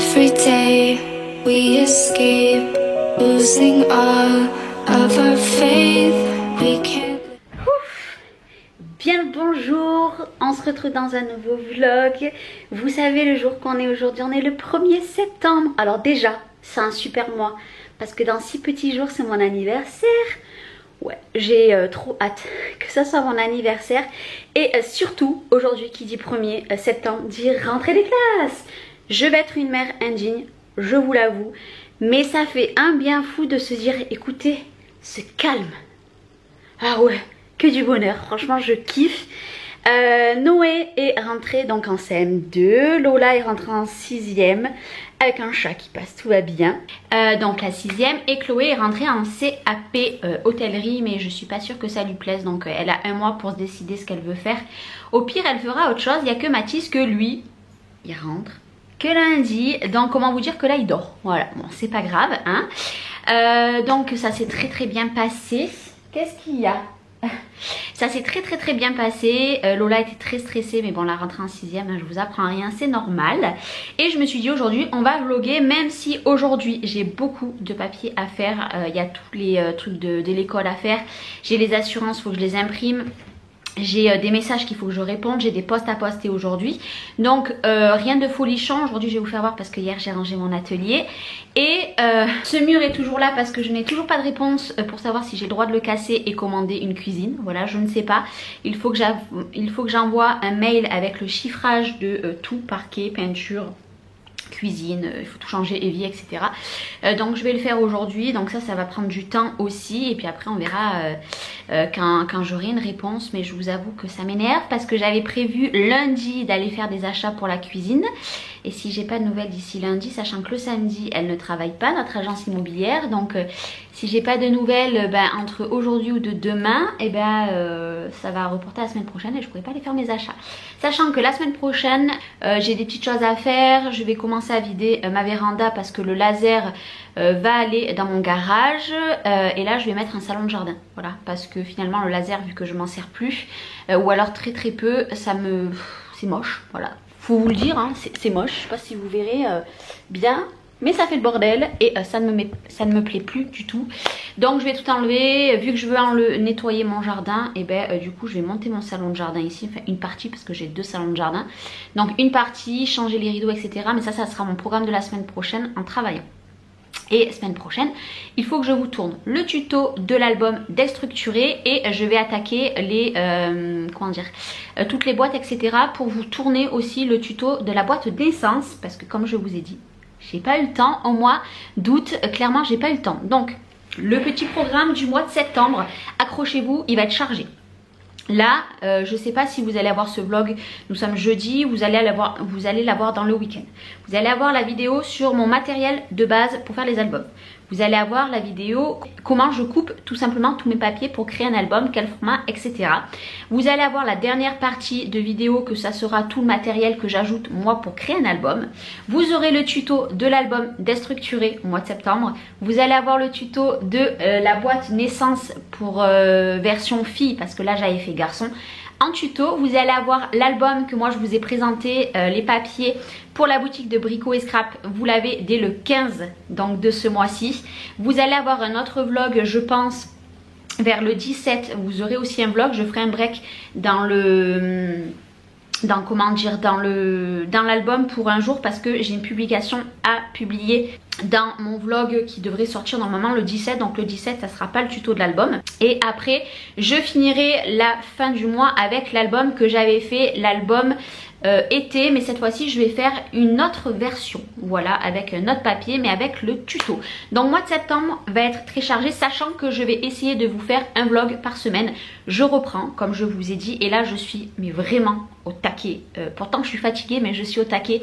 Every day we escape, losing all of our faith. We can't. Bien le bonjour, on se retrouve dans un nouveau vlog. Vous savez le jour qu'on est aujourd'hui, on est le 1er septembre. Alors déjà, c'est un super mois parce que dans 6 petits jours c'est mon anniversaire. Ouais, j'ai trop hâte que ça soit mon anniversaire. Et surtout, aujourd'hui qui dit 1er septembre, dit rentrée des classes. Je vais être une mère indigne, je vous l'avoue. Mais ça fait un bien fou de se dire, écoutez, ce calme. Ah ouais, que du bonheur, franchement je kiffe. Noé est rentré donc en CM2, Lola est rentrée en 6e avec un chat qui passe, tout va bien. Donc la 6e, et Chloé est rentrée en CAP hôtellerie, mais je suis pas sûre que ça lui plaise, donc elle a un mois pour se décider ce qu'elle veut faire. Au pire elle fera autre chose, il n'y a que Mathis que lui, il rentre que lundi, donc comment vous dire que là il dort, voilà, bon c'est pas grave hein. Donc ça s'est très bien passé. Qu'est-ce qu'il y a? Ça s'est très bien passé. Lola était très stressée, mais bon la rentrée en 6e, hein, je vous apprends rien, c'est normal. Et je me suis dit aujourd'hui on va vlogger, même si aujourd'hui j'ai beaucoup de papiers à faire. Il y a tous les trucs de l'école à faire. J'ai les assurances, il faut que je les imprime. J'ai des messages qu'il faut que je réponde, j'ai des posts à poster aujourd'hui. Donc rien de folichon, aujourd'hui je vais vous faire voir parce que hier j'ai rangé mon atelier. Et ce mur est toujours là parce que je n'ai toujours pas de réponse pour savoir si j'ai le droit de le casser et commander une cuisine. Voilà, je ne sais pas. Il faut que j'envoie un mail avec le chiffrage de tout, parquet, peinture, cuisine, il faut tout changer, évier, etc. Donc je vais le faire aujourd'hui, donc ça va prendre du temps aussi, et puis après on verra quand j'aurai une réponse. Mais je vous avoue que ça m'énerve parce que j'avais prévu lundi d'aller faire des achats pour la cuisine, et si j'ai pas de nouvelles d'ici lundi, sachant que le samedi elle ne travaille pas, notre agence immobilière, donc si j'ai pas de nouvelles entre aujourd'hui ou de demain, et ça va reporter à la semaine prochaine et je pourrai pas aller faire mes achats. Sachant que la semaine prochaine j'ai des petites choses à faire, je vais commencer à vider ma véranda parce que le laser va aller dans mon garage, et là je vais mettre un salon de jardin, voilà, parce que finalement le laser, vu que je m'en sers plus, ou alors très peu, c'est moche, voilà, faut vous le dire hein, c'est moche, je sais pas si vous verrez bien, mais ça fait le bordel et ça ne me plaît plus du tout. Donc je vais tout enlever, vu que je veux nettoyer mon jardin, et du coup je vais monter mon salon de jardin ici, enfin une partie parce que j'ai 2 salons de jardin. Donc une partie, changer les rideaux, etc. Mais ça sera mon programme de la semaine prochaine en travaillant. Et semaine prochaine, il faut que je vous tourne le tuto de l'album déstructuré, et je vais attaquer les toutes les boîtes, etc. pour vous tourner aussi le tuto de la boîte d'essence, parce que comme je vous ai dit, j'ai pas eu le temps. Au mois d'août, clairement j'ai pas eu le temps. Donc le petit programme du mois de septembre, accrochez-vous, il va être chargé. Là, je sais pas si vous allez avoir ce vlog, nous sommes jeudi, vous allez l'avoir dans le week-end. Vous allez avoir la vidéo sur mon matériel de base pour faire les albums. Vous allez avoir la vidéo comment je coupe tout simplement tous mes papiers pour créer un album, quel format, etc. Vous allez avoir la dernière partie de vidéo, que ça sera tout le matériel que j'ajoute moi pour créer un album. Vous aurez le tuto de l'album déstructuré au mois de septembre. Vous allez avoir le tuto de la boîte naissance pour version fille, parce que là j'avais fait garçon. En tuto, vous allez avoir l'album que moi je vous ai présenté, les papiers pour la boutique de Brico et Scrap. Vous l'avez dès le 15 donc de ce mois-ci. Vous allez avoir un autre vlog, je pense vers le 17. Vous aurez aussi un vlog, je ferai un break dans l'album pour un jour, parce que j'ai une publication à publier dans mon vlog qui devrait sortir normalement le 17. Donc le 17 ça sera pas le tuto de l'album, et après je finirai la fin du mois avec l'album que j'avais fait, l'album été, mais cette fois-ci je vais faire une autre version, voilà, avec un autre papier mais avec le tuto. Donc mois de septembre va être très chargé, sachant que je vais essayer de vous faire un vlog par semaine. Je reprends comme je vous ai dit, et là je suis mais vraiment au taquet, pourtant je suis fatiguée mais je suis au taquet.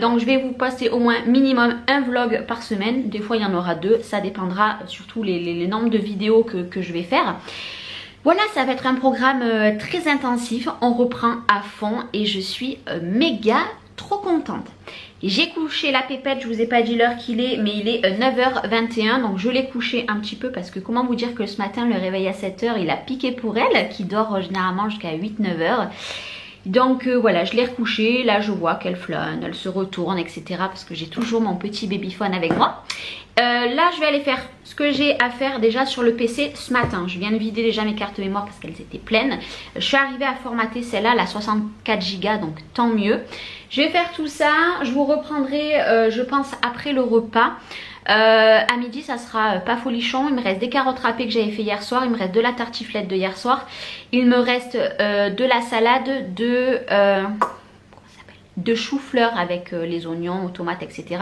Donc je vais vous poster au moins minimum un vlog par semaine, des fois il y en aura 2, ça dépendra surtout les nombres de vidéos que je vais faire. Voilà, ça va être un programme très intensif, on reprend à fond et je suis méga trop contente. J'ai couché la pépette, je vous ai pas dit l'heure qu'il est, mais il est 9h21, donc je l'ai couché un petit peu parce que comment vous dire que ce matin le réveil à 7h il a piqué pour elle, qui dort généralement jusqu'à 8-9h. Donc voilà, je l'ai recouchée, là je vois qu'elle flâne, elle se retourne, etc. Parce que j'ai toujours mon petit babyphone avec moi. Là je vais aller faire ce que j'ai à faire déjà sur le PC ce matin. Je viens de vider déjà mes cartes mémoire parce qu'elles étaient pleines. Je suis arrivée à formater celle-là, la 64 Go, donc tant mieux. Je vais faire tout ça, je vous reprendrai je pense après le repas. À midi ça sera pas folichon, il me reste des carottes râpées que j'avais fait hier soir, il me reste de la tartiflette de hier soir, il me reste de la salade de chou-fleur avec les oignons, tomates, etc.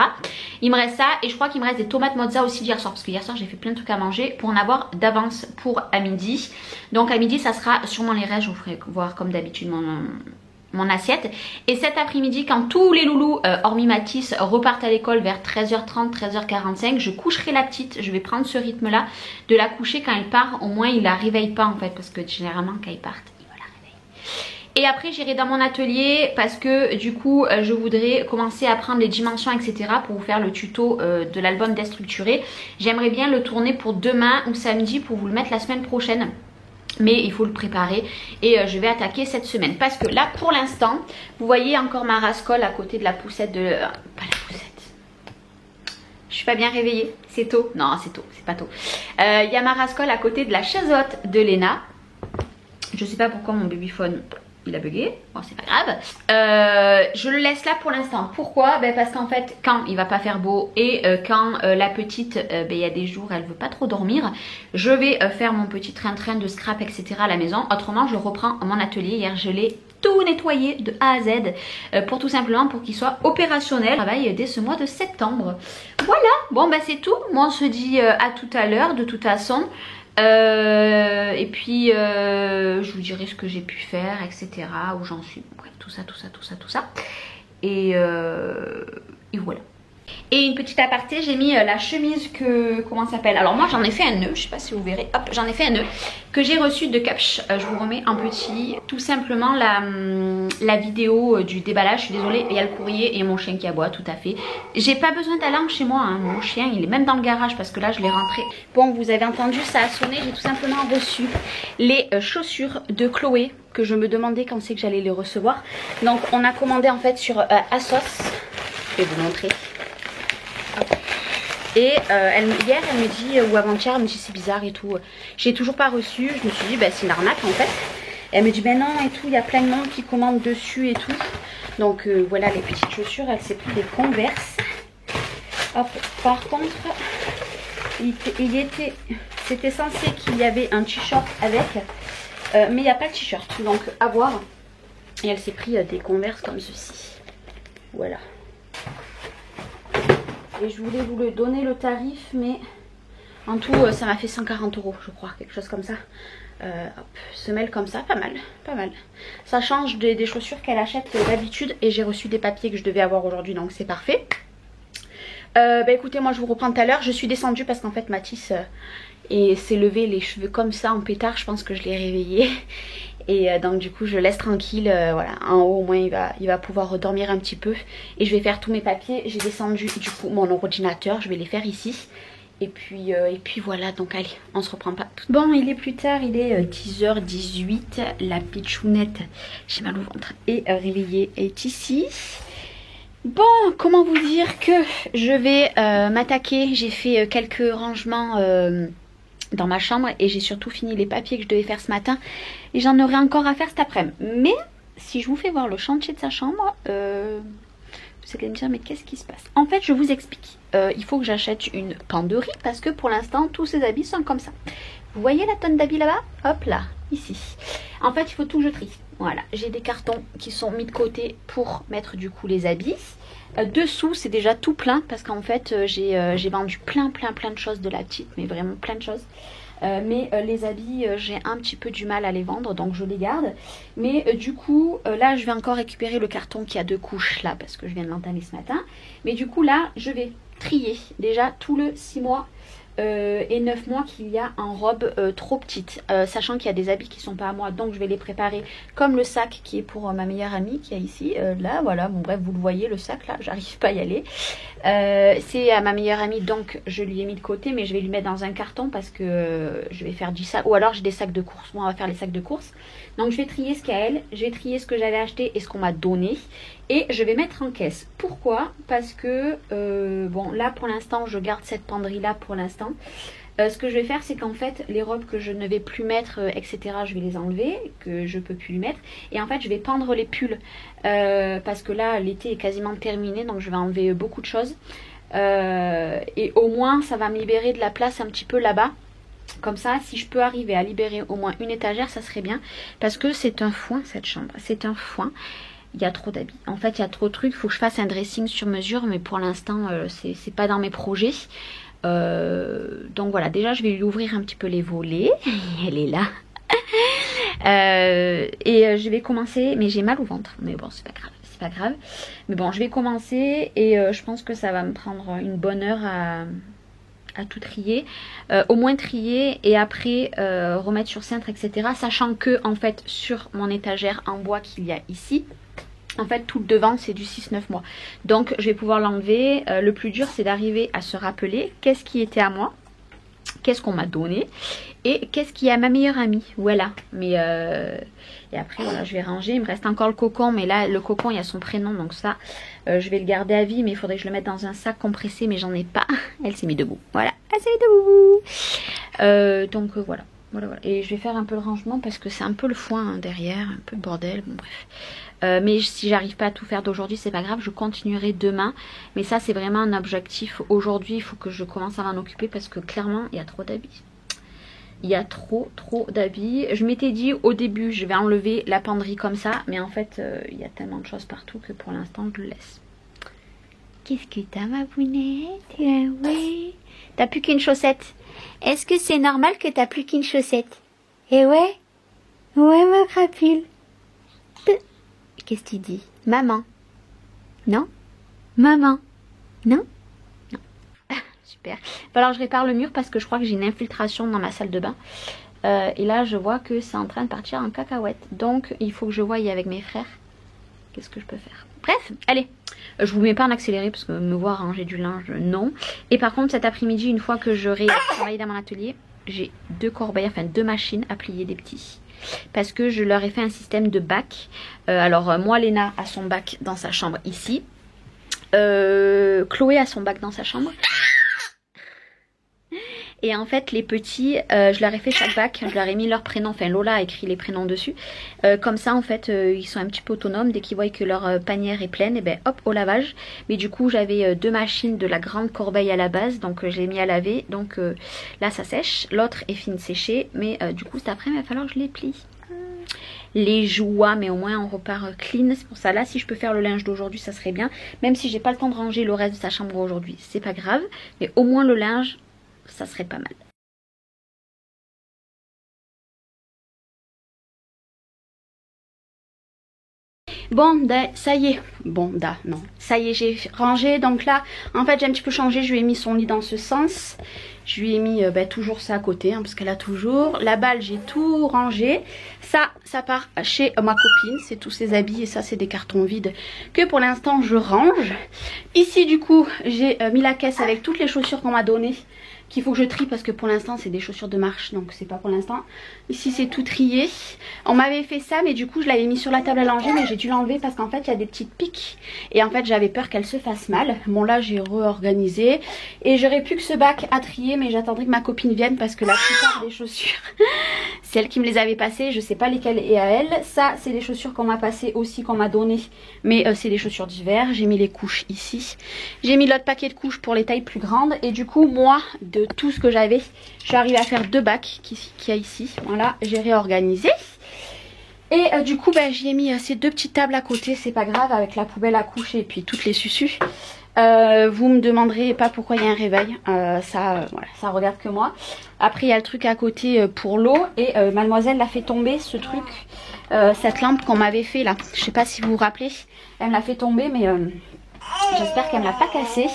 Il me reste ça et je crois qu'il me reste des tomates mozza aussi d'hier soir parce que hier soir j'ai fait plein de trucs à manger pour en avoir d'avance pour à midi. Donc à midi ça sera sûrement les restes, je vous ferai voir comme d'habitude mon assiette. Et cet après-midi quand tous les loulous hormis Mathis repartent à l'école vers 13h30, 13h45, je coucherai la petite. Je vais prendre ce rythme là de la coucher quand elle part, au moins il la réveille pas en fait parce que généralement quand ils partent il va la réveiller. Et après j'irai dans mon atelier parce que du coup je voudrais commencer à prendre les dimensions, etc. pour vous faire le tuto de l'album déstructuré. J'aimerais bien le tourner pour demain ou samedi pour vous le mettre la semaine prochaine. Mais il faut le préparer et je vais attaquer cette semaine. Parce que là pour l'instant, vous voyez encore ma rascole à côté de la poussette de... pas la poussette. Je suis pas bien réveillée, c'est tôt. Non c'est tôt, c'est pas tôt. Il y a ma rascole à côté de la chaise haute de Léna. Je sais pas pourquoi mon babyphone... il a bugué, bon c'est pas grave. Je le laisse là pour l'instant. Pourquoi? Parce qu'en fait quand il va pas faire beau et quand la petite, il y a des jours elle veut pas trop dormir, je vais faire mon petit train-train de scrap, etc. à la maison. Autrement je reprends mon atelier. Hier je l'ai tout nettoyé de A à Z pour tout simplement pour qu'il soit opérationnel. Je travaille dès ce mois de septembre. Voilà, bon c'est tout. Moi on se dit à tout à l'heure de toute façon. Et puis je vous dirai ce que j'ai pu faire, etc. Où j'en suis, bref, tout ça. Et voilà. Et une petite aparté, j'ai mis la chemise que, comment ça s'appelle? Alors moi j'en ai fait un nœud, je sais pas si vous verrez, hop, j'en ai fait un nœud que j'ai reçu de Capch. Je vous remets en petit, tout simplement la vidéo du déballage. Je suis désolée, il y a le courrier et mon chien qui aboie, tout à fait. J'ai pas besoin d'alarme chez moi, hein. Mon chien il est même dans le garage parce que là je l'ai rentré. Bon, vous avez entendu, ça a sonné, j'ai tout simplement reçu les chaussures de Chloé que je me demandais quand c'est que j'allais les recevoir. Donc on a commandé en fait sur Asos, je vais vous montrer. Et hier elle me dit, ou avant-hier elle me dit c'est bizarre et tout, j'ai toujours pas reçu. Je me suis dit c'est une arnaque en fait. Elle me dit non et tout, il y a plein de monde qui commandent dessus et tout. Donc voilà les petites chaussures, elle s'est pris des Converse. Hop, par contre c'était censé qu'il y avait un t-shirt avec, mais il n'y a pas de t-shirt, donc à voir. Et elle s'est pris des Converse comme ceci, voilà. Et je voulais vous le donner le tarif, mais en tout ça m'a fait 140 € je crois, quelque chose comme ça. Hop, semelle comme ça, pas mal, pas mal. Ça change des chaussures qu'elle achète d'habitude et j'ai reçu des papiers que je devais avoir aujourd'hui, donc c'est parfait. Écoutez, moi je vous reprends tout à l'heure. Je suis descendue parce qu'en fait Mathis s'est levé les cheveux comme ça en pétard, je pense que je l'ai réveillé. Et donc du coup je laisse tranquille, voilà, en haut au moins il va pouvoir redormir un petit peu. Et je vais faire tous mes papiers. J'ai descendu du coup mon ordinateur, je vais les faire ici. Et puis voilà, donc allez, on se reprend pas. Bon, il est plus tard, il est 10h18. La pitchounette, j'ai mal au ventre, et réveillée est ici. Bon, comment vous dire que je vais m'attaquer. J'ai fait quelques rangements dans ma chambre et j'ai surtout fini les papiers que je devais faire ce matin. Et j'en aurai encore à faire cet après-midi. Mais si je vous fais voir le chantier de sa chambre, vous allez me dire mais qu'est-ce qui se passe? En fait, je vous explique. Il faut que j'achète une penderie parce que pour l'instant, tous ces habits sont comme ça. Vous voyez la tonne d'habits là-bas? Hop là, ici. En fait, il faut tout que je trie. Voilà, j'ai des cartons qui sont mis de côté pour mettre du coup les habits. Dessous, c'est déjà tout plein parce qu'en fait, j'ai vendu plein de choses de la petite, mais vraiment plein de choses. Mais les habits, j'ai un petit peu du mal à les vendre, donc je les garde. Mais du coup, là, je vais encore récupérer le carton qui a 2 couches là parce que je viens de l'entamer ce matin. Mais du coup, là, je vais trier déjà tout le 6 mois. Et 9 mois qu'il y a en robe trop petite, sachant qu'il y a des habits qui sont pas à moi, donc je vais les préparer comme le sac qui est pour ma meilleure amie qui est ici, là voilà, bon bref vous le voyez le sac là, j'arrive pas à y aller, C'est à ma meilleure amie, donc je lui ai mis de côté, mais je vais lui mettre dans un carton parce que je vais faire du sac. Ou alors j'ai des sacs de course. Moi, on va faire les sacs de course. Donc je vais trier ce qu'il y a à elle, je vais trier ce que j'avais acheté et ce qu'on m'a donné. Et je vais mettre en caisse. Pourquoi? Parce que, bon, là pour l'instant, je garde cette penderie là pour l'instant. Ce que je vais faire, c'est qu'en fait, les robes que je ne vais plus mettre, etc., je vais les enlever, que je peux plus les mettre. Et en fait, je vais pendre les pulls, parce que là, l'été est quasiment terminé, donc je vais enlever beaucoup de choses. Et au moins, ça va me libérer de la place un petit peu là-bas. Comme ça, si je peux arriver à libérer au moins une étagère, ça serait bien. Parce que c'est un foin, cette chambre. C'est un foin. Il y a trop d'habits. En fait, il y a trop de trucs. Il faut que je fasse un dressing sur mesure, mais pour l'instant, c'est pas dans mes projets. Donc voilà, déjà je vais lui ouvrir un petit peu les volets. Elle est là. Et je vais commencer, mais j'ai mal au ventre. Mais bon, c'est pas grave, c'est pas grave. Mais bon, je vais commencer et je pense que ça va me prendre une bonne heure à tout trier. Au moins trier et après remettre sur cintre, etc. Sachant que en fait sur mon étagère en bois qu'il y a ici, en fait tout le devant c'est du 6-9 mois. Donc je vais pouvoir l'enlever. Le plus dur c'est d'arriver à se rappeler qu'est-ce qui était à moi, qu'est-ce qu'on m'a donné et qu'est-ce qui est à ma meilleure amie. Voilà. Mais et après voilà, je vais ranger. Il me reste encore le cocon, mais là le cocon il y a son prénom, donc ça je vais le garder à vie, mais il faudrait que je le mette dans un sac compressé, mais j'en ai pas. Elle s'est mise debout. Voilà, elle s'est mise debout. Donc voilà. Voilà. Et je vais faire un peu le rangement parce que c'est un peu le foin derrière, un peu le bordel, bon bref. Mais si j'arrive pas à tout faire d'aujourd'hui, c'est pas grave, je continuerai demain. Mais ça c'est vraiment un objectif aujourd'hui, il faut que je commence à m'en occuper parce que clairement il y a trop d'habits. Il y a trop d'habits. Je m'étais dit au début je vais enlever la penderie comme ça, mais en fait il y a tellement de choses partout que pour l'instant je le laisse. Qu'est-ce que t'as ma bounette? Oui. T'as plus qu'une chaussette. Est-ce que c'est normal que t'as plus qu'une chaussette? Eh ouais? Ouais ma crapule. Qu'est-ce que tu dis? Maman? Non? Maman? Non? Non. Super. Bon, alors je répare le mur parce que je crois que j'ai une infiltration dans ma salle de bain. Et là je vois que c'est en train de partir en cacahuète. Donc il faut que je voie avec mes frères. Qu'est-ce que je peux faire? Bref, allez. Je vous mets pas en accéléré parce que me voir ranger du linge, non. Et par contre cet après-midi, une fois que j'aurai travaillé dans mon atelier, j'ai deux corbeilles, enfin deux machines à plier des petits. Parce que je leur ai fait un système de bac. Alors moi, Léna a son bac dans sa chambre ici. Chloé a son bac dans sa chambre. Et en fait les petits, je leur ai fait chaque bac, je leur ai mis leur prénom, enfin Lola a écrit les prénoms dessus. Comme ça en fait ils sont un petit peu autonomes, dès qu'ils voient que leur panière est pleine, et ben hop au lavage. Mais du coup j'avais deux machines de la grande corbeille à la base, donc je l'ai mis à laver. Donc là ça sèche, l'autre est fine séchée, mais du coup cet après il va falloir que je les plie. Les joies, mais au moins on repart clean. C'est pour ça là si je peux faire le linge d'aujourd'hui ça serait bien. Même si j'ai pas le temps de ranger le reste de sa chambre aujourd'hui, c'est pas grave. Mais au moins le linge, ça serait pas mal. Bon, ça y est. Bon, non. Ça y est, j'ai rangé. Donc là, en fait, j'ai un petit peu changé. Je lui ai mis son lit dans ce sens. Je lui ai mis toujours ça à côté, hein, parce qu'elle a toujours. La balle, j'ai tout rangé. Ça part chez ma copine. C'est tous ses habits et ça, c'est des cartons vides que pour l'instant, je range. Ici, du coup, j'ai mis la caisse avec toutes les chaussures qu'on m'a données, qu'il faut que je trie parce que pour l'instant c'est des chaussures de marche, donc c'est pas pour l'instant. Ici c'est tout trié. On m'avait fait ça mais du coup je l'avais mis sur la table à langer, mais j'ai dû l'enlever parce qu'en fait il y a des petites piques et en fait j'avais peur qu'elle se fasse mal. Bon là j'ai réorganisé et j'aurais plus que ce bac à trier, mais j'attendrai que ma copine vienne parce que la plupart des chaussures c'est elle qui me les avait passées, je sais pas lesquelles est à elle. Ça c'est des chaussures qu'on m'a passées aussi, qu'on m'a donné, mais c'est des chaussures d'hiver. J'ai mis les couches ici, j'ai mis l'autre paquet de couches pour les tailles plus grandes et du coup moi de tout ce que j'avais, je suis arrivée à faire deux bacs qu'il y a ici. Voilà, j'ai réorganisé. Et du coup, j'y ai mis ces deux petites tables à côté, c'est pas grave, avec la poubelle à coucher et puis toutes les susus. Vous me demanderez pas pourquoi il y a un réveil, voilà, ça regarde que moi. Après, il y a le truc à côté pour l'eau et mademoiselle l'a fait tomber ce truc, cette lampe qu'on m'avait fait là. Je sais pas si vous vous rappelez, elle me l'a fait tomber, mais j'espère qu'elle ne l'a pas cassée.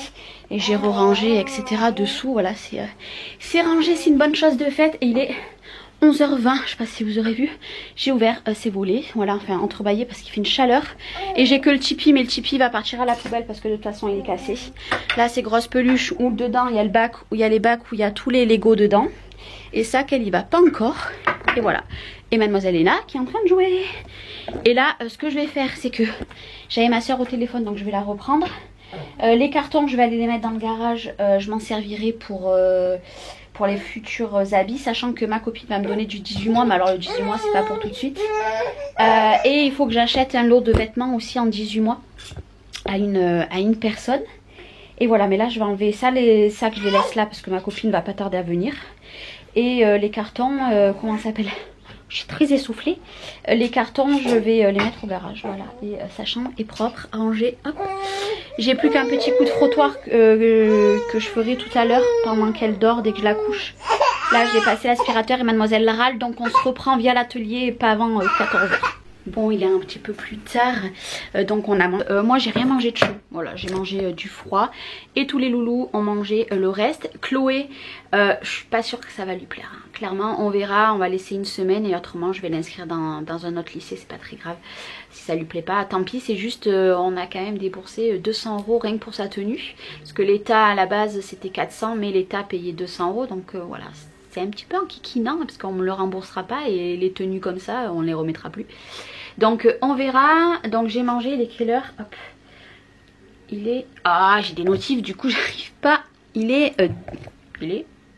Et j'ai rangé, etc. dessous. Voilà, c'est rangé, c'est une bonne chose de faite. Et il est 11h20, je sais pas si vous aurez vu, j'ai ouvert ces volets, voilà, enfin entrebâillé parce qu'il fait une chaleur. Et j'ai que le Tipeee, mais le Tipeee va partir à la poubelle parce que de toute façon il est cassé. Là c'est grosse peluche où dedans il y a le bac, où il y a les bacs, où il y a tous les Lego dedans. Et ça qu'elle y va pas encore. Et voilà. Et mademoiselle Léna qui est en train de jouer. Et là ce que je vais faire c'est que j'avais ma soeur au téléphone donc je vais la reprendre. Les cartons je vais aller les mettre dans le garage, je m'en servirai pour les futurs habits, sachant que ma copine va me donner du 18 mois, mais alors le 18 mois c'est pas pour tout de suite. Et il faut que j'achète un lot de vêtements aussi en 18 mois à une personne. Et voilà, mais là je vais enlever ça, les sacs je les laisse là parce que ma copine va pas tarder à venir. Et les cartons, comment ça s'appelle? Je suis très essoufflée. Les cartons, je vais les mettre au garage. Voilà. Et sa chambre est propre, rangée. J'ai plus qu'un petit coup de frottoir que je ferai tout à l'heure pendant qu'elle dort dès que je la couche. Là, j'ai passé l'aspirateur et mademoiselle râle. Donc, on se reprend via l'atelier pas avant 14h. Bon, il est un petit peu plus tard, donc on a mangé. Moi j'ai rien mangé de chaud, voilà, j'ai mangé du froid et tous les loulous ont mangé le reste. Chloé, je suis pas sûre que ça va lui plaire, hein. Clairement on verra, on va laisser une semaine et autrement je vais l'inscrire dans un autre lycée, c'est pas très grave. Si ça lui plaît pas, tant pis, c'est juste on a quand même déboursé 200 € rien que pour sa tenue. Parce que l'État à la base c'était 400 mais l'État payait 200 € donc voilà. C'est un petit peu enquiquinant parce qu'on ne le remboursera pas et les tenues comme ça on les remettra plus. Donc on verra. Donc j'ai mangé, il est quelle heure? Hop. Il est... Ah j'ai des notifs du coup j'arrive pas. Il est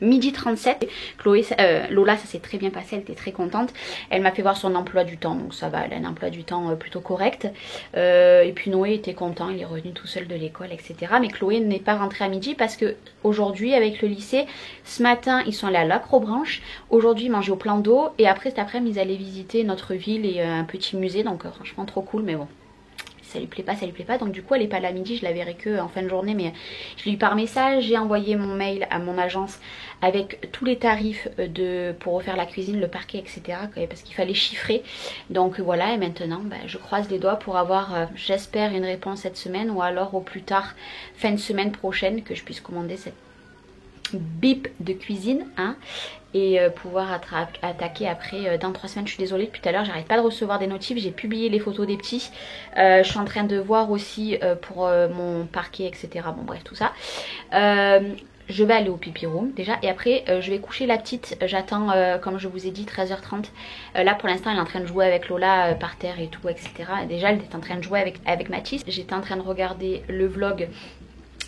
12h37. Chloé, Lola ça s'est très bien passé, elle était très contente. Elle m'a fait voir son emploi du temps donc ça va, elle a un emploi du temps plutôt correct. Et puis Noé était content, il est revenu tout seul de l'école etc. Mais Chloé n'est pas rentrée à midi parce que aujourd'hui avec le lycée, ce matin ils sont allés à l'Acrobranche. Aujourd'hui ils mangeaient au plan d'eau et après cet après-midi ils allaient visiter notre ville et un petit musée. Donc franchement trop cool mais bon. Ça lui plaît pas, ça lui plaît pas. Donc du coup elle est pas là à midi, je la verrai que en fin de journée. Mais je l'ai eu par message, j'ai envoyé mon mail à mon agence avec tous les tarifs pour refaire la cuisine, le parquet etc. Parce qu'il fallait chiffrer. Donc voilà, et maintenant je croise les doigts pour avoir j'espère une réponse cette semaine. Ou alors au plus tard fin de semaine prochaine que je puisse commander cette bip de cuisine hein, et pouvoir attaquer après dans 3 semaines. Je suis désolée depuis tout à l'heure j'arrête pas de recevoir des notifs, j'ai publié les photos des petits, je suis en train de voir aussi pour mon parquet etc. Bon bref tout ça. Je vais aller au pipi room déjà et après je vais coucher la petite, j'attends comme je vous ai dit 13h30. Là pour l'instant elle est en train de jouer avec Lola par terre et tout etc. Déjà elle est en train de jouer avec Mathis. J'étais en train de regarder le vlog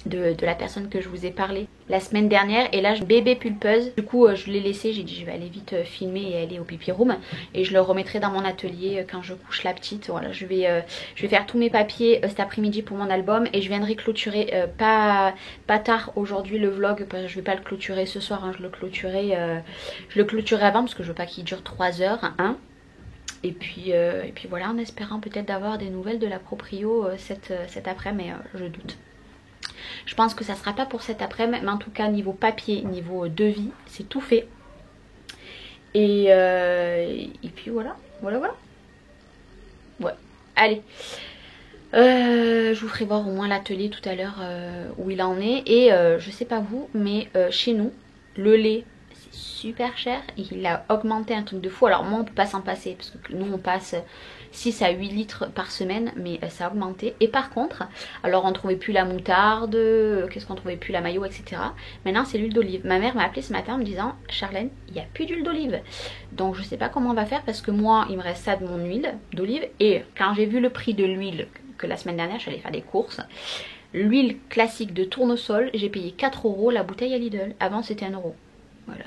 de la personne que je vous ai parlé la semaine dernière et là bébé pulpeuse, du coup je l'ai laissé, j'ai dit je vais aller vite filmer et aller au pipi room et je le remettrai dans mon atelier quand je couche la petite. Voilà, je vais faire tous mes papiers cet après-midi pour mon album et je viendrai clôturer pas tard aujourd'hui le vlog parce que je vais pas le clôturer ce soir hein, je le clôturerai avant parce que je veux pas qu'il dure 3 heures hein. Et puis voilà, en espérant peut-être d'avoir des nouvelles de la proprio cet après-midi, mais je doute. Je pense que ça sera pas pour cet après-midi, mais en tout cas niveau papier, niveau devis, c'est tout fait. Et puis voilà. Ouais, allez. Je vous ferai voir au moins l'atelier tout à l'heure où il en est. Et je sais pas vous, mais chez nous, le lait c'est super cher. Il a augmenté un truc de fou. Alors moi on peut pas s'en passer parce que nous on passe 6 à 8 litres par semaine, mais ça a augmenté. Et par contre, alors on trouvait plus la moutarde, qu'est-ce qu'on trouvait plus, la mayo, etc. Maintenant c'est l'huile d'olive. Ma mère m'a appelé ce matin en me disant Charlène, il n'y a plus d'huile d'olive. Donc je sais pas comment on va faire parce que moi il me reste ça de mon huile d'olive. Et quand j'ai vu le prix de l'huile, que la semaine dernière je suis allée faire des courses, l'huile classique de tournesol, j'ai payé 4 € la bouteille à Lidl. Avant c'était 1 €. Voilà.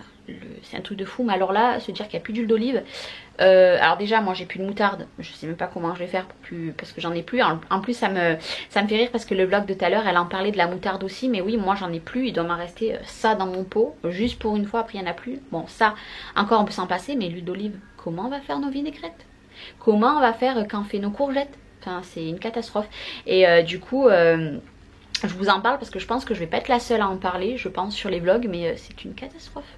C'est un truc de fou, mais alors là se dire qu'il n'y a plus d'huile d'olive, alors déjà moi j'ai plus de moutarde, je sais même pas comment je vais faire parce que j'en ai plus. En plus ça me fait rire parce que le vlog de tout à l'heure elle en parlait de la moutarde aussi, mais oui moi j'en ai plus, il doit m'en rester ça dans mon pot juste pour une fois, après il n'y en a plus. Bon ça encore on peut s'en passer, mais l'huile d'olive, comment on va faire nos vinaigrettes, comment on va faire quand on fait nos courgettes, enfin c'est une catastrophe. Et du coup je vous en parle parce que je pense que je vais pas être la seule à en parler, je pense, sur les vlogs, mais c'est une catastrophe.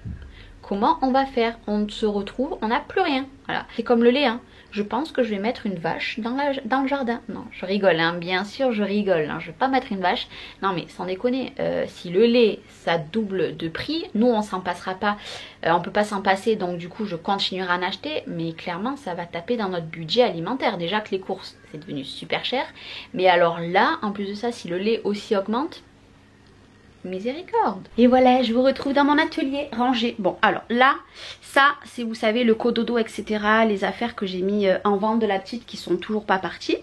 comment on va faire? On se retrouve, on n'a plus rien. Voilà, c'est comme le lait, hein. Je pense que je vais mettre une vache dans le jardin. Non, je rigole, hein. Bien sûr je rigole, hein. Je vais pas mettre une vache. Non mais sans déconner, si le lait ça double de prix, nous on s'en passera pas, on peut pas s'en passer, donc du coup je continuerai à en acheter, mais clairement ça va taper dans notre budget alimentaire. Déjà que les courses c'est devenu super cher, mais alors là en plus de ça, si le lait aussi augmente, miséricorde. Et voilà, je vous retrouve dans mon atelier rangé. Bon alors là, ça c'est, vous savez, le cododo etc, les affaires que j'ai mis en vente de la petite qui sont toujours pas parties.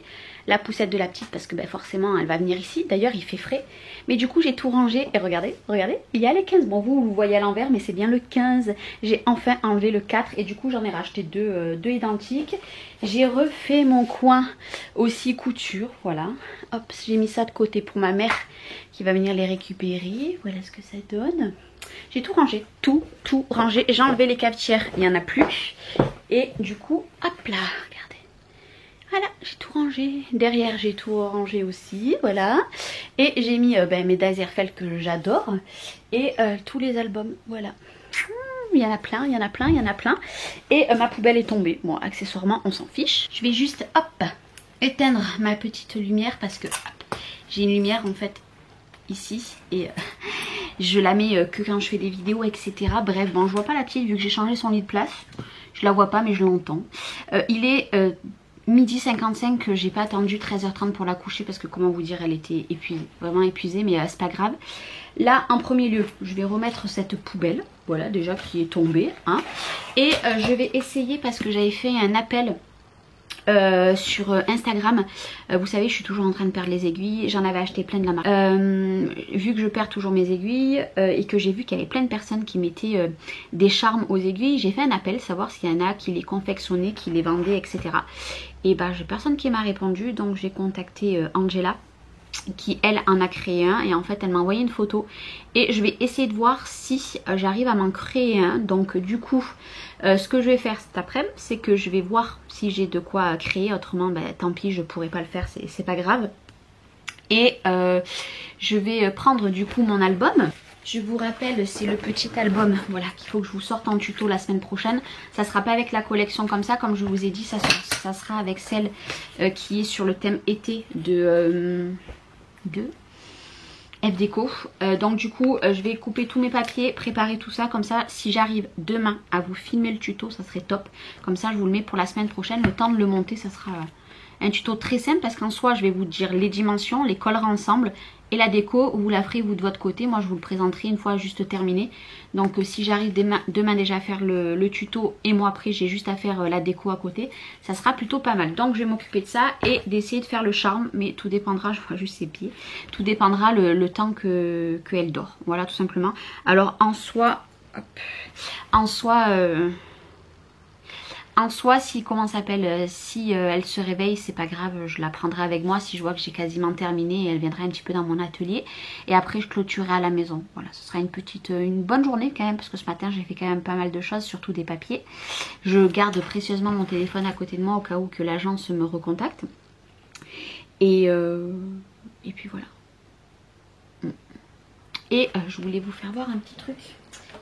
La poussette de la petite parce que ben, forcément elle va venir ici. D'ailleurs il fait frais. Mais du coup j'ai tout rangé et regardez, regardez, il y a les 15. Bon vous voyez à l'envers mais c'est bien le 15. J'ai enfin enlevé le 4 et du coup j'en ai racheté deux identiques. J'ai refait mon coin aussi couture, voilà. Hop, j'ai mis ça de côté pour ma mère qui va venir les récupérer. Voilà ce que ça donne. J'ai tout rangé, tout rangé. J'ai enlevé les cafetières, il n'y en a plus. Et du coup, hop là, regardez. Voilà, j'ai tout rangé. Derrière, j'ai tout rangé aussi, voilà. Et j'ai mis mes Dazerfeld que j'adore. Et tous les albums, voilà. Il y en a plein, il y en a plein, il y en a plein. Et ma poubelle est tombée. Bon, accessoirement, on s'en fiche. Je vais juste, hop, éteindre ma petite lumière parce que j'ai une lumière en fait ici. Et je la mets que quand je fais des vidéos, etc. Bref, bon, je vois pas la petite vu que j'ai changé son lit de place. Je la vois pas, mais je l'entends. Il est... midi 55, que j'ai pas attendu 13h30 pour la coucher parce que comment vous dire, elle était épuisée, vraiment épuisée, mais c'est pas grave. Là en premier lieu je vais remettre cette poubelle, voilà déjà qui est tombée, hein. Et je vais essayer parce que j'avais fait un appel sur Instagram, vous savez je suis toujours en train de perdre les aiguilles, j'en avais acheté plein de la marque, vu que je perds toujours mes aiguilles et que j'ai vu qu'il y avait plein de personnes qui mettaient des charmes aux aiguilles, j'ai fait un appel savoir s'il y en a qui les confectionnaient, qui les vendaient, etc. Et bah j'ai personne qui m'a répondu, donc j'ai contacté Angela qui elle en a créé un et en fait elle m'a envoyé une photo et je vais essayer de voir si j'arrive à m'en créer un. Donc du coup ce que je vais faire cet après-midi c'est que je vais voir si j'ai de quoi créer, autrement bah, tant pis je pourrai pas le faire, c'est pas grave. Et je vais prendre du coup mon album. Je vous rappelle, c'est le petit album, voilà, qu'il faut que je vous sorte en tuto la semaine prochaine. Ça sera pas avec la collection comme ça, comme je vous ai dit, ça sera avec celle qui est sur le thème été de FDeco. Donc du coup, je vais couper tous mes papiers, préparer tout ça, comme ça, si j'arrive demain à vous filmer le tuto, ça serait top. Comme ça, je vous le mets pour la semaine prochaine, le temps de le monter, ça sera... un tuto très simple parce qu'en soi je vais vous dire les dimensions, les collera ensemble et la déco vous la ferez vous de votre côté. Moi je vous le présenterai une fois juste terminé. Donc si j'arrive demain déjà à faire le tuto et moi après j'ai juste à faire la déco à côté, ça sera plutôt pas mal. Donc je vais m'occuper de ça et d'essayer de faire le charme, mais tout dépendra, je vois juste ses pieds, tout dépendra le temps qu'elle dort. Voilà tout simplement. Alors en soi, si comment s'appelle, si elle se réveille, c'est pas grave, je la prendrai avec moi. Si je vois que j'ai quasiment terminé, elle viendra un petit peu dans mon atelier. Et après, je clôturerai à la maison. Voilà, ce sera une bonne journée quand même, parce que ce matin, j'ai fait quand même pas mal de choses, surtout des papiers. Je garde précieusement mon téléphone à côté de moi au cas où que l'agence me recontacte. Et puis voilà. Et je voulais vous faire voir un petit truc.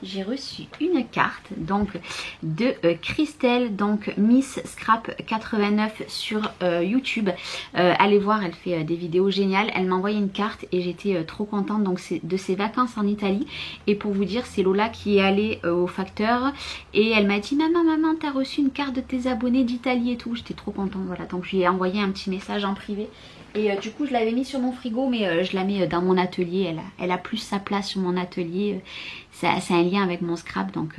J'ai reçu une carte donc de Christelle, donc Miss Scrap 89 sur YouTube. Allez voir, elle fait des vidéos géniales. Elle m'a envoyé une carte et j'étais trop contente. Donc c'est de ses vacances en Italie. Et pour vous dire, c'est Lola qui est allée au facteur et elle m'a dit maman t'as reçu une carte de tes abonnés d'Italie et tout. J'étais trop contente, voilà. Donc je lui ai envoyé un petit message en privé. Et du coup je l'avais mis sur mon frigo, mais je la mets dans mon atelier. Elle a plus sa place sur mon atelier. C'est un lien avec mon scrap, donc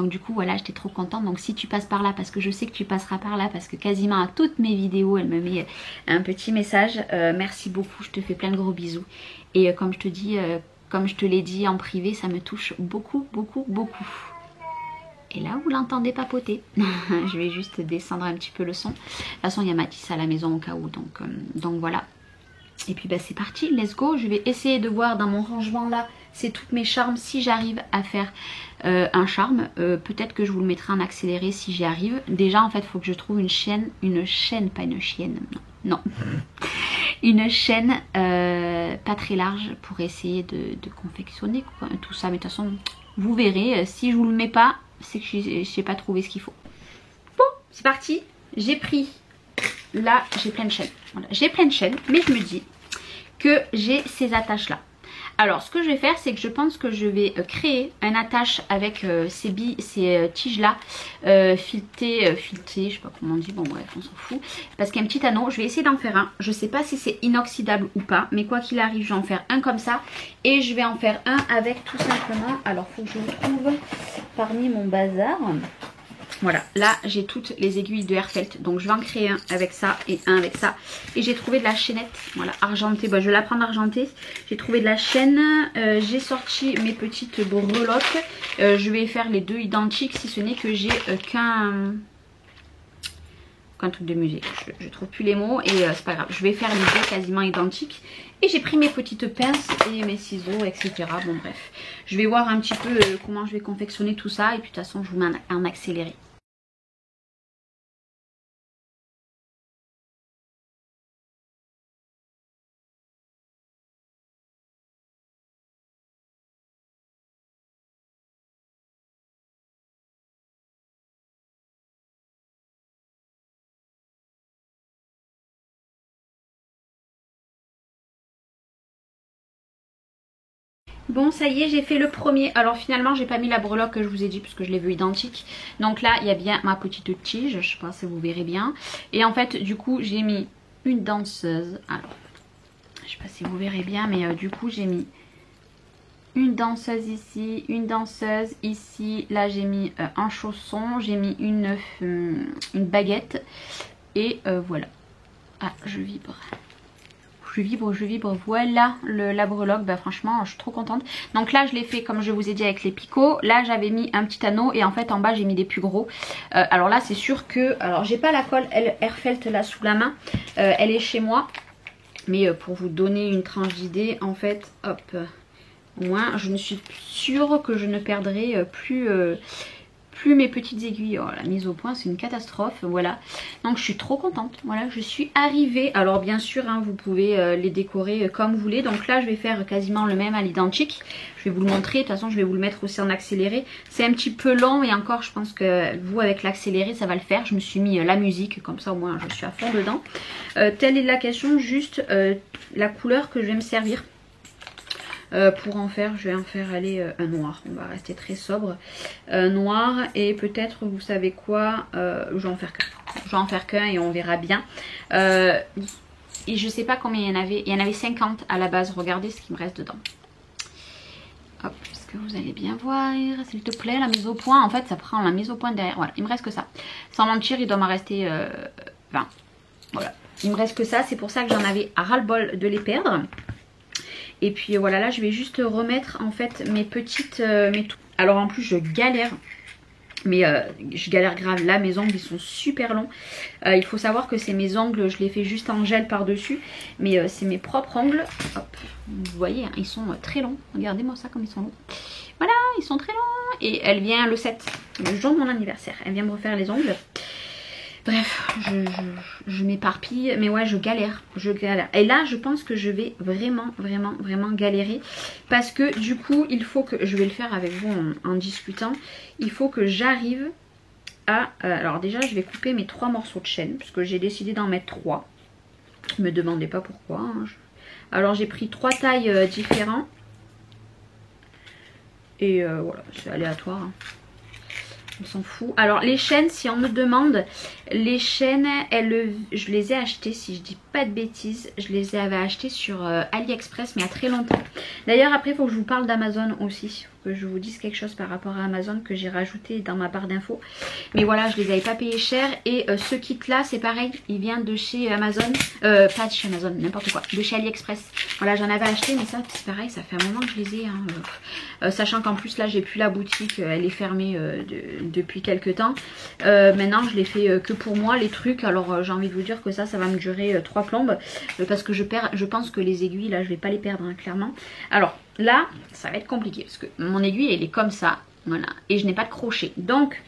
du coup voilà, j'étais trop contente. Donc si tu passes par là, parce que je sais que tu passeras par là, parce que quasiment à toutes mes vidéos elle me met un petit message, merci beaucoup, je te fais plein de gros bisous. Et comme je te dis, comme je te l'ai dit en privé, ça me touche beaucoup. Et là vous l'entendez papoter. Je vais juste descendre un petit peu le son. De toute façon il y a Mathis à la maison au cas où, donc voilà. Et puis bah c'est parti, let's go. Je vais essayer de voir dans mon rangement là, c'est toutes mes charmes, si j'arrive à faire un charme. Peut-être que je vous le mettrai en accéléré si j'y arrive. Déjà en fait il faut que je trouve une chaîne, pas une chienne, non. Une chaîne pas très large pour essayer de confectionner quoi, tout ça. Mais de toute façon Vous verrez, si je vous le mets pas, c'est que je n'ai pas trouvé ce qu'il faut. Bon, c'est parti. J'ai pris, là j'ai plein de chaînes. Voilà, j'ai plein de chaînes, mais je me dis que j'ai ces attaches là. Alors ce que je vais faire, c'est que je pense que je vais créer un attache avec ces tiges là filetées, je sais pas comment on dit, bon bref on s'en fout, parce qu'il y a un petit anneau. Je vais essayer d'en faire un, je sais pas si c'est inoxydable ou pas, mais quoi qu'il arrive je vais en faire un comme ça, et je vais en faire un avec tout simplement, alors faut que je le trouve parmi mon bazar. Voilà, là j'ai toutes les aiguilles de Herfelt, donc je vais en créer un avec ça et un avec ça. Et j'ai trouvé de la chaînette, voilà, argentée, bah, je vais la prendre argentée. J'ai trouvé de la chaîne, j'ai sorti mes petites breloques. Je vais faire les deux identiques, si ce n'est que j'ai qu'un truc de musée. Je trouve plus les mots et c'est pas grave, je vais faire les deux quasiment identiques. Et j'ai pris mes petites pinces et mes ciseaux, etc. Bon bref, je vais voir un petit peu comment je vais confectionner tout ça. Et puis de toute façon je vous mets en accéléré. Bon ça y est, j'ai fait le premier. Alors finalement j'ai pas mis la breloque que je vous ai dit, puisque je l'ai vu identique. Donc là il y a bien ma petite tige, je sais pas si vous verrez bien. Et en fait du coup j'ai mis une danseuse. Alors je sais pas si vous verrez bien, mais du coup j'ai mis une danseuse ici, une danseuse ici. Là j'ai mis un chausson, j'ai mis une baguette. Et voilà. Ah je vibre. Je vibre, voilà la breloque, bah franchement je suis trop contente. Donc là je l'ai fait comme je vous ai dit avec les picots. Là j'avais mis un petit anneau et en fait en bas j'ai mis des plus gros. Alors là c'est sûr que, alors j'ai pas la colle Herfelt là sous la main, elle est chez moi. Mais pour vous donner une tranche d'idée, en fait, hop, au moins je ne suis sûre que je ne perdrai plus mes petites aiguilles. Oh, la mise au point c'est une catastrophe, voilà. Donc je suis trop contente, voilà, je suis arrivée. Alors bien sûr hein, vous pouvez les décorer comme vous voulez. Donc là je vais faire quasiment le même à l'identique. Je vais vous le montrer, de toute façon je vais vous le mettre aussi en accéléré. C'est un petit peu long et encore je pense que vous avec l'accéléré ça va le faire. Je me suis mis la musique, comme ça au moins je suis à fond dedans. Telle est la question, juste la couleur que je vais me servir. Pour en faire, je vais en faire aller un noir. On va rester très sobre. Noir et peut-être, vous savez quoi, je vais en faire qu'un. Je vais en faire qu'un et on verra bien. Et je sais pas combien il y en avait. Il y en avait 50 à la base. Regardez ce qu'il me reste dedans. Hop, est-ce que vous allez bien voir, s'il te plaît, la mise au point. En fait, ça prend la mise au point derrière. Voilà, il me reste que ça. Sans mentir, il doit m'en rester 20. Voilà, il me reste que ça. C'est pour ça que j'en avais à ras-le-bol de les perdre. Et puis voilà, là je vais juste remettre en fait mes petites... Alors en plus je galère, mais je galère grave. Là mes ongles ils sont super longs. Il faut savoir que c'est mes ongles, je les fais juste en gel par dessus. Mais c'est mes propres ongles. Hop, vous voyez, hein, ils sont très longs. Regardez-moi ça comme ils sont longs. Voilà, ils sont très longs. Et elle vient le 7, le jour de mon anniversaire. Elle vient me refaire les ongles. Bref, je m'éparpille, mais ouais, je galère. Et là, je pense que je vais vraiment galérer. Parce que du coup, il faut que, je vais le faire avec vous en discutant, il faut que j'arrive à... alors déjà, je vais couper mes 3 morceaux de chaîne, puisque j'ai décidé d'en mettre 3. Ne me demandez pas pourquoi. Hein. Alors, j'ai pris 3 tailles différentes. Et voilà, c'est aléatoire. Hein. On s'en fout. Alors les chaînes, si on me demande, les chaînes, je les ai achetées, si je dis pas de bêtises, je les avais achetées sur AliExpress, mais il y a très longtemps. D'ailleurs après il faut que je vous parle d'Amazon aussi. Il faut que je vous dise quelque chose par rapport à Amazon que j'ai rajouté dans ma barre d'infos. Mais voilà, je les avais pas payés cher. Et ce kit là c'est pareil, il vient de chez Amazon. Pas de chez Amazon, n'importe quoi, de chez AliExpress. Voilà, j'en avais acheté, mais ça c'est pareil, ça fait un moment que je les ai. Hein. Sachant qu'en plus là j'ai plus la boutique, elle est fermée depuis quelques temps. Maintenant je les fais que pour moi les trucs. Alors j'ai envie de vous dire que ça va me durer 3 plombes. Parce que je pense que les aiguilles là je vais pas les perdre hein, clairement. Alors là ça va être compliqué parce que mon aiguille elle est comme ça. Voilà. Et je n'ai pas de crochet. Donc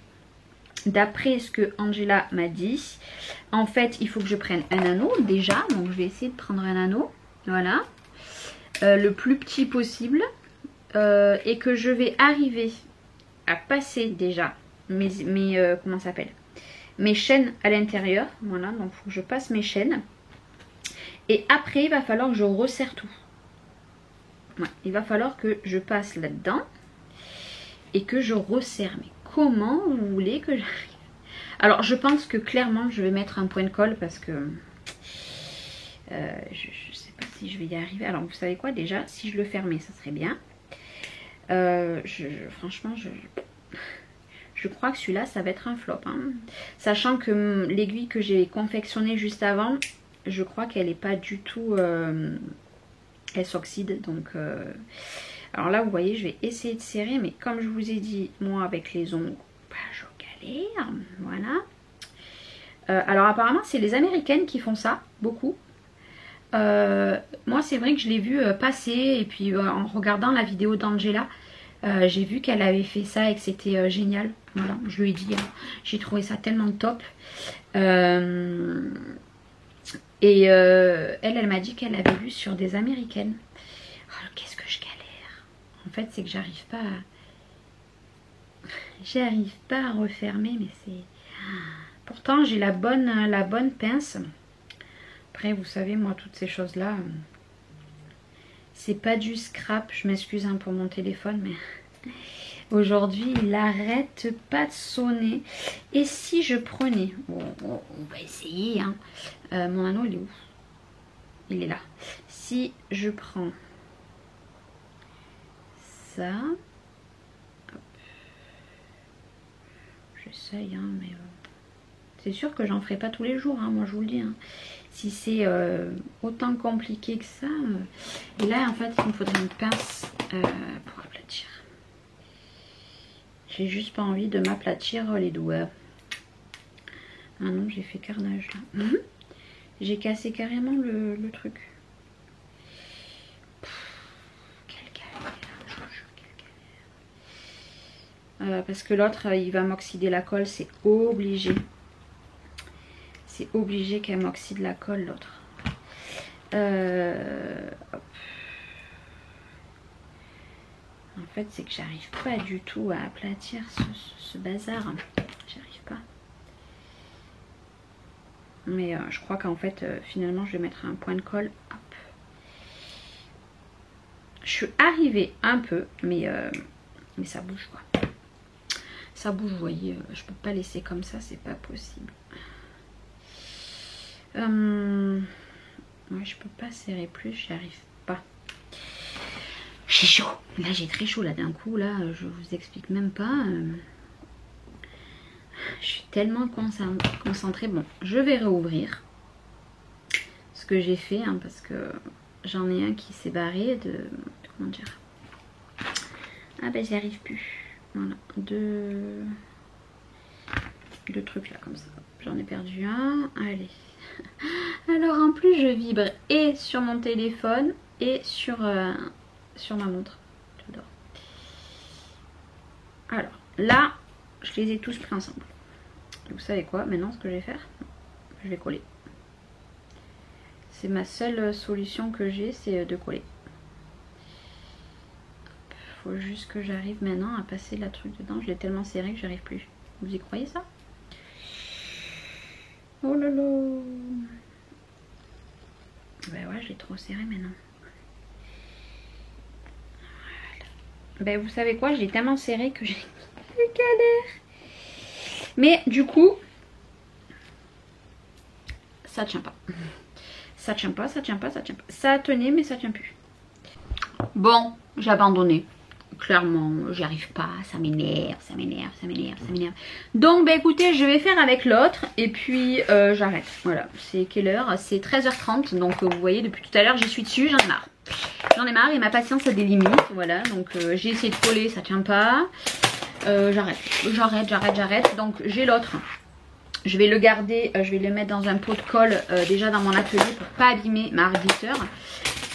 d'après ce que Angela m'a dit, en fait il faut que je prenne un anneau déjà. Donc je vais essayer de prendre un anneau. Voilà. Le plus petit possible. et que je vais arriver à passer déjà comment ça s'appelle, mes chaînes à l'intérieur. Voilà, donc il faut que je passe mes chaînes. Et après, il va falloir que je resserre tout. Ouais, il va falloir que je passe là-dedans et que je resserre. Mais comment vous voulez que j'arrive? Alors, je pense que clairement, je vais mettre un point de colle parce que je ne sais pas si je vais y arriver. Alors, vous savez quoi déjà? Si je le fermais, ça serait bien. Franchement, je crois que celui-là, ça va être un flop. Hein. Sachant que l'aiguille que j'ai confectionnée juste avant, je crois qu'elle n'est pas du tout... elle s'oxyde. Donc, alors là, vous voyez, je vais essayer de serrer. Mais comme je vous ai dit, moi, avec les ongles, bah, je galère. Voilà. Alors, apparemment, c'est les Américaines qui font ça, beaucoup. Moi, c'est vrai que je l'ai vu passer. Et puis, en regardant la vidéo d'Angela... j'ai vu qu'elle avait fait ça et que c'était génial. Voilà, je lui ai dit, hein, j'ai trouvé ça tellement top. Elle m'a dit qu'elle avait vu sur des Américaines. Oh, qu'est-ce que je galère. En fait, c'est que j'arrive pas à refermer, mais c'est... Pourtant, j'ai la bonne pince. Après, vous savez, moi, toutes ces choses-là... C'est pas du scrap, je m'excuse hein, pour mon téléphone, mais aujourd'hui il arrête pas de sonner. Et si je prenais, bon, on va essayer, hein. Mon anneau il est où? Il est là. Si je prends ça, j'essaye, hein, mais c'est sûr que j'en ferai pas tous les jours, hein, moi je vous le dis. Hein. Si c'est autant compliqué que ça. Et là, en fait, il me faudrait une pince pour aplatir. J'ai juste pas envie de m'aplatir les doigts. Ah non, j'ai fait carnage là. J'ai cassé carrément le truc. Quelle galère, je vous jure, quelle galère. Parce que l'autre, il va m'oxyder la colle, c'est obligé. C'est obligé qu'elle m'oxyde la colle, l'autre. En fait, c'est que j'arrive pas du tout à aplatir ce bazar. J'arrive pas. Mais je crois qu'en fait, finalement, je vais mettre un point de colle. Hop. Je suis arrivée un peu, mais ça bouge quoi. Ça bouge, vous voyez. Je peux pas laisser comme ça, c'est pas possible. Ouais, je peux pas serrer plus, j'y arrive pas. J'ai chaud. Là, j'ai très chaud là d'un coup. Là, je vous explique même pas. Je suis tellement concentrée. Bon, je vais réouvrir ce que j'ai fait hein, parce que j'en ai un qui s'est barré de... Comment dire? Ah ben, j'y arrive plus. Voilà, deux trucs là comme ça. J'en ai perdu un. Allez. Alors en plus je vibre et sur mon téléphone et sur ma montre. J'adore. Alors là je les ai tous pris ensemble. Et vous savez quoi? Maintenant ce que je vais faire, je vais coller. C'est ma seule solution que j'ai, c'est de coller. Faut juste que j'arrive maintenant à passer la truc dedans. Je l'ai tellement serré que j'arrive plus. Vous y croyez ça? Oh là là. Ben ouais, je l'ai trop serré maintenant. Voilà. Ben vous savez quoi, je l'ai tellement serré que j'ai galère. Mais du coup, ça tient pas. Ça tient pas, ça tient pas, ça tient pas. Ça tenait mais ça tient plus. Bon, j'ai abandonné. Clairement, j'y arrive pas, ça m'énerve, ça m'énerve, ça m'énerve, ça m'énerve. Donc bah écoutez, je vais faire avec l'autre et puis j'arrête. Voilà, c'est quelle heure? C'est 13h30, donc vous voyez depuis tout à l'heure j'y suis dessus, j'en ai marre. J'en ai marre et ma patience a des limites, voilà. Donc j'ai essayé de coller, ça tient pas. J'arrête. Donc j'ai l'autre. Je vais le garder, je vais le mettre dans un pot de colle déjà dans mon atelier pour pas abîmer ma ardeur.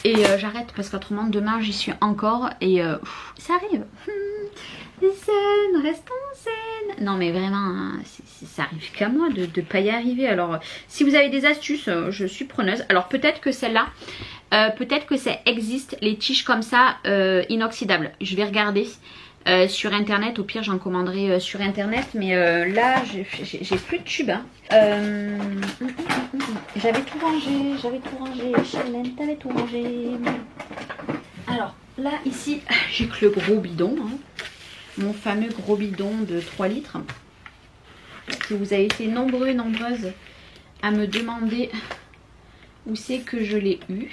Et j'arrête parce qu'autrement demain j'y suis encore et ça arrive. Zen, restons zen. Non mais vraiment, hein, ça arrive qu'à moi de ne pas y arriver. Alors si vous avez des astuces, je suis preneuse. Alors peut-être que celle-là, Peut-être que ça existe, les tiges comme ça, inoxydables. Je vais regarder sur internet, au pire j'en commanderai sur internet. Mais là, j'ai plus de tubes. Hein. J'avais tout rangé. Charlène, t'avais tout rangé. Alors, là, ici, j'ai que le gros bidon. Hein. Mon fameux gros bidon de 3 litres. Que vous avez été nombreux et nombreuses à me demander où c'est que je l'ai eu.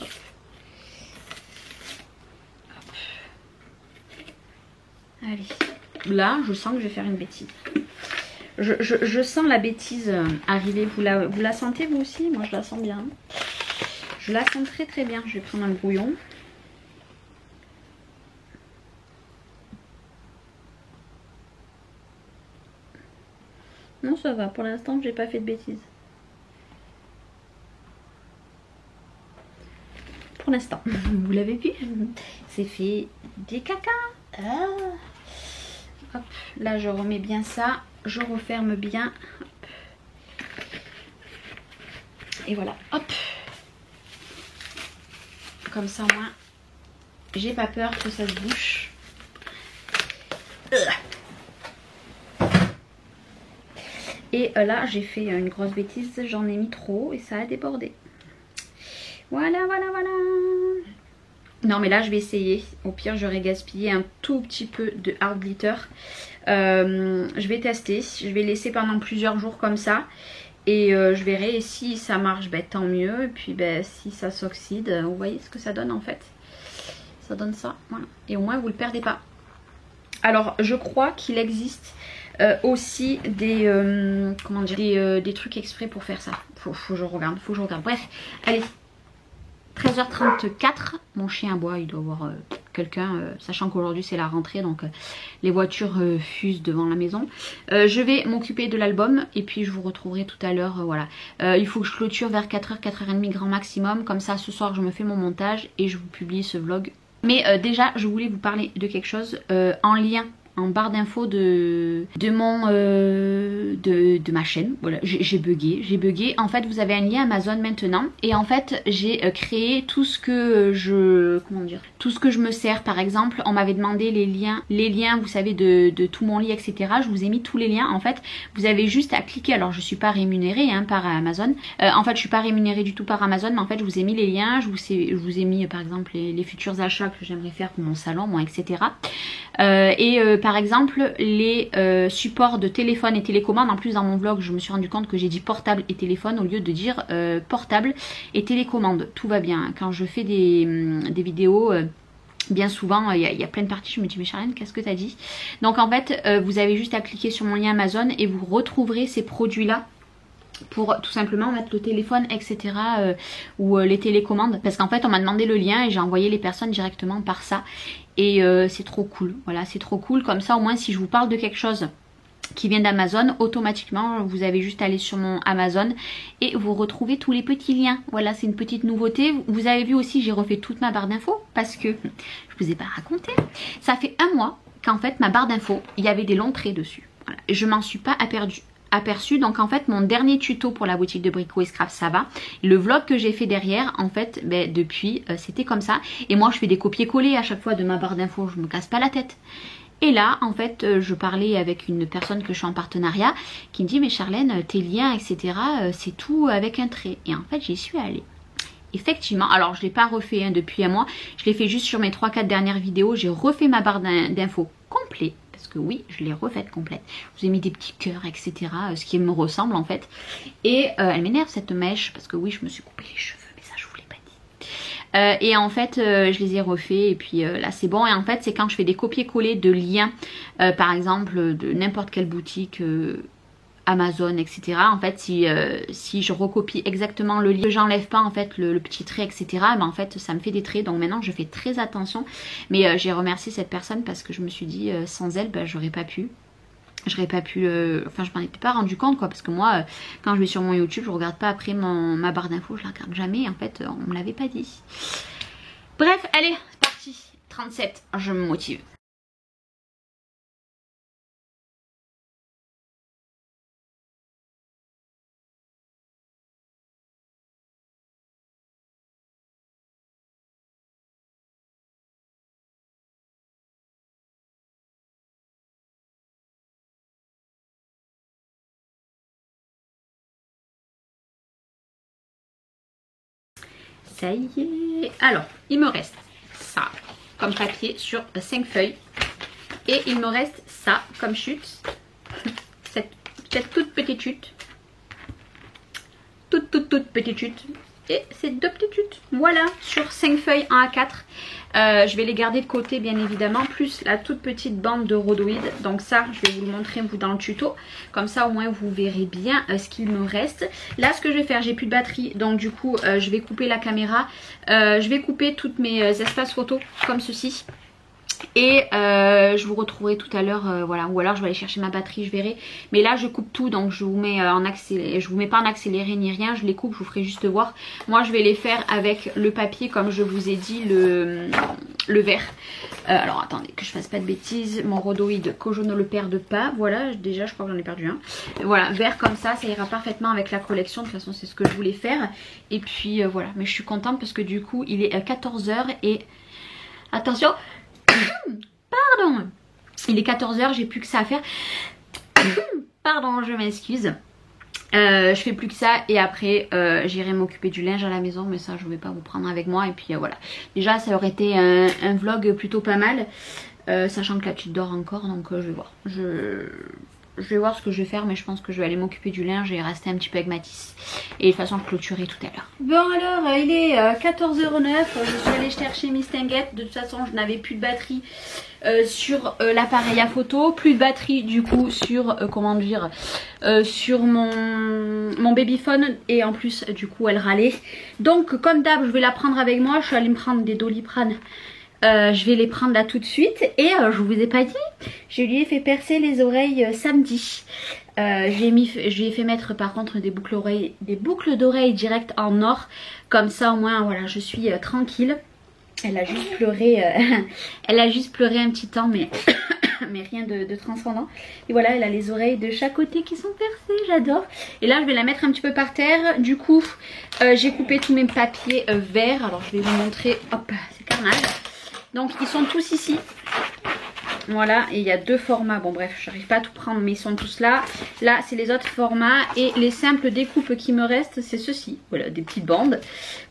Hop. Hop. Allez. Là, je sens que je vais faire une bêtise. Je sens la bêtise arriver. Vous la sentez vous aussi? Moi, je la sens bien. Je la sens très très bien. Je vais prendre un brouillon. Non, ça va. Pour l'instant, j'ai pas fait de bêtises. Pour l'instant, vous l'avez vu, c'est fait des caca. Ah. Hop, là, je remets bien ça. Je referme bien. Hop. Et voilà. Hop. Comme ça, moi, j'ai pas peur que ça se bouche. Et là, j'ai fait une grosse bêtise. J'en ai mis trop et ça a débordé. Voilà. Non, mais là, je vais essayer. Au pire, j'aurais gaspillé un tout petit peu de hard glitter. Je vais tester. Je vais laisser pendant plusieurs jours comme ça. Et je verrai. Et si ça marche, ben, tant mieux. Et puis, ben, si ça s'oxyde, vous voyez ce que ça donne en fait. Ça donne ça. Voilà. Et au moins, vous ne le perdez pas. Alors, je crois qu'il existe aussi des, comment dire, des trucs exprès pour faire ça. Faut que je regarde. Bref, allez. 13h34, mon chien aboie, il doit voir quelqu'un, sachant qu'aujourd'hui c'est la rentrée, donc les voitures fusent devant la maison. Je vais m'occuper de l'album et puis je vous retrouverai tout à l'heure, voilà. Il faut que je clôture vers 4h, 4h30 grand maximum, comme ça ce soir je me fais mon montage et je vous publie ce vlog. Mais déjà, je voulais vous parler de quelque chose en lien, en barre d'infos de ma chaîne. Voilà, j'ai bugué. En fait, vous avez un lien Amazon maintenant. Et en fait, j'ai créé tout ce que tout ce que je me sers. Par exemple, on m'avait demandé les liens, vous savez, de tout mon lit, etc. Je vous ai mis tous les liens. En fait, vous avez juste à cliquer. Alors, je suis pas rémunérée hein, par Amazon. En fait, je suis pas rémunérée du tout par Amazon. Mais en fait, je vous ai mis les liens. Je vous ai mis, par exemple, les futurs achats que j'aimerais faire pour mon salon, moi, etc. Par exemple, les supports de téléphone et télécommande. En plus, dans mon vlog, je me suis rendu compte que j'ai dit portable et téléphone au lieu de dire portable et télécommande. Tout va bien. Quand je fais des vidéos, bien souvent, il y a plein de parties, je me dis mais Charlène, qu'est-ce que tu as dit? Donc en fait, vous avez juste à cliquer sur mon lien Amazon et vous retrouverez ces produits-là pour tout simplement mettre le téléphone, etc. Ou les télécommandes. Parce qu'en fait, on m'a demandé le lien et j'ai envoyé les personnes directement par ça. Et c'est trop cool. Voilà, c'est trop cool. Comme ça, au moins, si je vous parle de quelque chose qui vient d'Amazon, automatiquement, vous avez juste à aller sur mon Amazon et vous retrouvez tous les petits liens. Voilà, c'est une petite nouveauté. Vous avez vu aussi, j'ai refait toute ma barre d'infos parce que je vous ai pas raconté. Ça fait un mois qu'en fait, ma barre d'infos, il y avait des longs traits dessus. Voilà. Je m'en suis pas aperçu. Donc en fait mon dernier tuto pour la boutique de Brico et Scrap, ça va. Le vlog que j'ai fait derrière, en fait depuis c'était comme ça. Et moi je fais des copier-coller à chaque fois de ma barre d'infos, je me casse pas la tête. Et là en fait je parlais avec une personne que je suis en partenariat qui me dit mais Charlène, tes liens etc c'est tout avec un trait. Et en fait j'y suis allée. Effectivement, alors je ne l'ai pas refait hein, depuis un mois, je l'ai fait juste sur mes 3-4 dernières vidéos, j'ai refait ma barre d'infos complète. Parce que oui, je l'ai refaite complète. Je vous ai mis des petits cœurs, etc. Ce qui me ressemble en fait. Et elle m'énerve cette mèche. Parce que oui, je me suis coupé les cheveux. Mais ça, je vous l'ai pas dit. Et en fait, je les ai refaits. Et puis là, c'est bon. Et en fait, c'est quand je fais des copier-coller de liens. Par exemple, de n'importe quelle boutique... Amazon, etc. En fait, si je recopie exactement le lien, que j'enlève pas en fait le petit trait, etc. Ben, en fait, ça me fait des traits. Donc maintenant, je fais très attention. Mais j'ai remercié cette personne parce que je me suis dit, sans elle, ben, j'aurais pas pu. Enfin, je m'en étais pas rendu compte quoi. Parce que moi, quand je vais sur mon YouTube, je regarde pas après ma barre d'infos. Je la regarde jamais. En fait, on me l'avait pas dit. Bref, allez, c'est parti. 37, je me motive. Ça y est. Alors, il me reste ça comme papier sur 5 feuilles. Et il me reste ça comme chute. Cette toute petite chute. Toute petite chute. Et ces 2 petites chutes. Voilà, sur 5 feuilles 1 à 4. Je vais les garder de côté bien évidemment. Plus la toute petite bande de rhodoïdes. Donc ça, je vais vous le montrer vous dans le tuto. Comme ça au moins vous verrez bien ce qu'il me reste. Là ce que je vais faire, j'ai plus de batterie. Donc du coup je vais couper la caméra. Je vais couper toutes mes espaces photos comme ceci. Et je vous retrouverai tout à l'heure, voilà, ou alors je vais aller chercher ma batterie, je verrai. Mais là je coupe tout, donc je vous mets en accéléré, je vous mets pas en accéléré ni rien, je les coupe, je vous ferai juste voir. Moi je vais les faire avec le papier comme je vous ai dit, le vert. Alors attendez que je fasse pas de bêtises, mon rhodoïde que je ne le perde pas. Voilà, déjà je crois que j'en ai perdu un. Voilà, vert comme ça ira parfaitement avec la collection. De toute façon c'est ce que je voulais faire. Et puis voilà, mais je suis contente parce que du coup il est 14 h et attention. Pardon, il est 14 h, j'ai plus que ça à faire. Pardon, je m'excuse. Je fais plus que ça et après j'irai m'occuper du linge à la maison, mais ça je vais pas vous prendre avec moi. Et puis voilà, déjà ça aurait été un vlog plutôt pas mal, sachant que la petite dort encore, donc je vais voir. Je vais voir ce que je vais faire, mais je pense que je vais aller m'occuper du linge et rester un petit peu avec Mathis. Et de toute façon, je clôturerai tout à l'heure. Bon alors, il est 14 h 09. Je suis allée chercher mes stinguettes. De toute façon, je n'avais plus de batterie sur l'appareil à photo. Plus de batterie du coup sur, comment dire, sur mon babyphone. Et en plus, du coup, elle râlait. Donc, comme d'hab, je vais la prendre avec moi. Je suis allée me prendre des Doliprane. Je vais les prendre là tout de suite. Et je vous ai pas dit, je lui ai fait percer les oreilles samedi. Je lui ai fait mettre par contre des boucles d'oreilles directes en or. Comme ça au moins voilà, je suis tranquille. Elle a juste pleuré elle a juste pleuré un petit temps, mais mais rien de transcendant. Et voilà, elle a les oreilles de chaque côté qui sont percées, j'adore. Et là je vais la mettre un petit peu par terre. Du coup j'ai coupé tous mes papiers verts. Alors je vais vous montrer. Hop, c'est carnage. Donc ils sont tous ici. Voilà, et il y a 2 formats. Bon bref, j'arrive pas à tout prendre, mais ils sont tous là. Là, c'est les autres formats. Et les simples découpes qui me restent, c'est ceci. Voilà, des petites bandes.